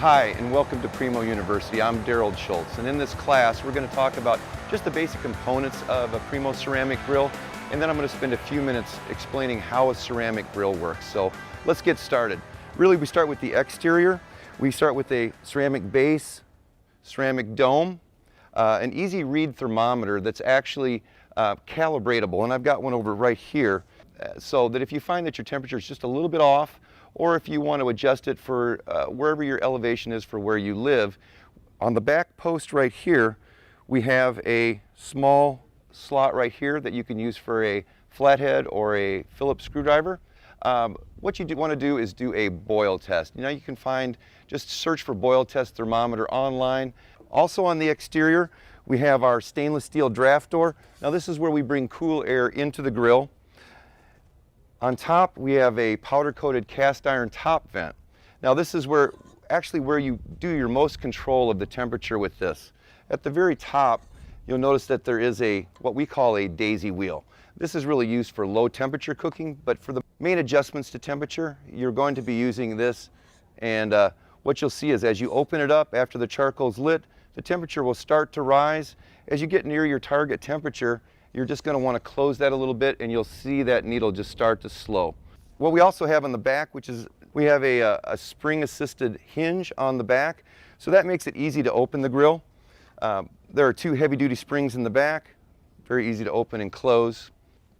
Hi, and welcome to Primo University. I'm Daryl Schultz, and in this class we're going to talk about just the basic components of a Primo ceramic grill, and then I'm going to spend a few minutes explaining how a ceramic grill works. So let's get started. Really, we start with the exterior. We start with a ceramic base, ceramic dome, an easy read thermometer that's actually calibratable, and I've got one over right here, so that if you find that your temperature is just a little bit off, or if you want to adjust it for wherever your elevation is for where you live, on the back post right here, we have a small slot right here that you can use for a flathead or a Phillips screwdriver. What you want to do is do a boil test. Now you can just search for boil test thermometer online. Also on the exterior, we have our stainless steel draft door. Now this is where we bring cool air into the grill. On top, we have a powder-coated cast iron top vent. Now this is where you do your most control of the temperature with this. At the very top, you'll notice that there is what we call a daisy wheel. This is really used for low temperature cooking, but for the main adjustments to temperature, you're going to be using this. And what you'll see is as you open it up after the charcoal's lit, the temperature will start to rise. As you get near your target temperature, you're just going to want to close that a little bit, and you'll see that needle just start to slow. What we also have on the back, we have a spring-assisted hinge on the back, so that makes it easy to open the grill. There are two heavy-duty springs in the back, very easy to open and close.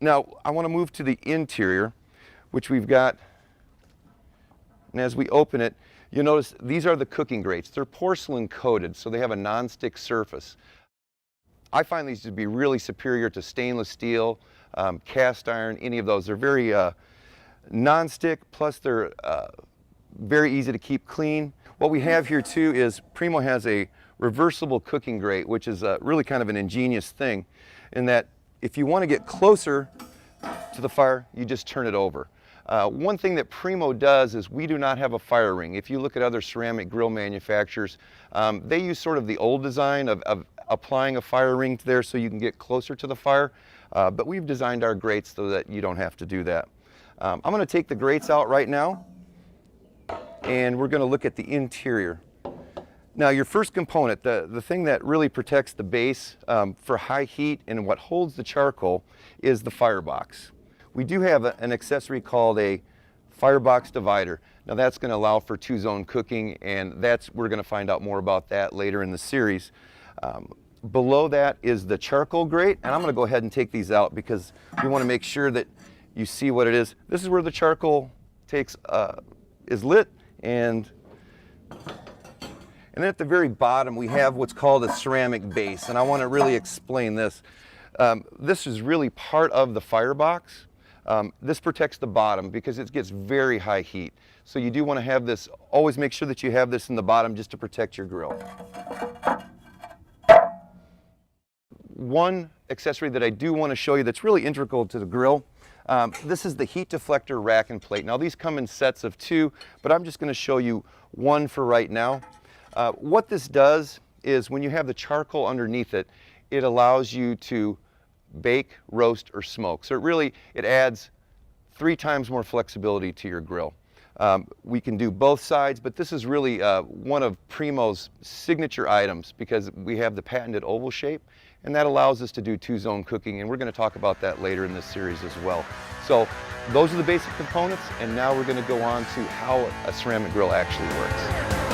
Now, I want to move to the interior, which we've got, and as we open it, you'll notice these are the cooking grates. They're porcelain coated, so they have a non-stick surface. I find these to be really superior to stainless steel, cast iron, any of those. They're very non-stick, plus they're very easy to keep clean. What we have here too is Primo has a reversible cooking grate, which is really kind of an ingenious thing, in that if you want to get closer to the fire, you just turn it over. One thing that Primo does is we do not have a fire ring. If you look at other ceramic grill manufacturers, they use sort of the old design of applying a fire ring there so you can get closer to the fire, but we've designed our grates so that you don't have to do that. I'm going to take the grates out right now, and we're going to look at the interior. Now your first component, the thing that really protects the base for high heat and what holds the charcoal, is the firebox. We do have an accessory called a firebox divider. Now that's going to allow for two-zone cooking, and we're going to find out more about that later in the series. Below that is the charcoal grate, and I'm going to go ahead and take these out because we want to make sure that you see what it is. This is where the charcoal is lit, and then at the very bottom we have what's called a ceramic base, and I want to really explain this. This is really part of the firebox. This protects the bottom because it gets very high heat. So you do want to have this, always make sure that you have this in the bottom just to protect your grill. One accessory that I do want to show you that's really integral to the grill, this is the heat deflector rack and plate. Now these come in sets of two, but I'm just going to show you one for right now. What this does is when you have the charcoal underneath it, it allows you to bake, roast, or smoke. So it adds 3 times more flexibility to your grill. We can do both sides, but this is really one of Primo's signature items because we have the patented oval shape, and that allows us to do two-zone cooking, and we're going to talk about that later in this series as well. So those are the basic components, and now we're going to go on to how a ceramic grill actually works.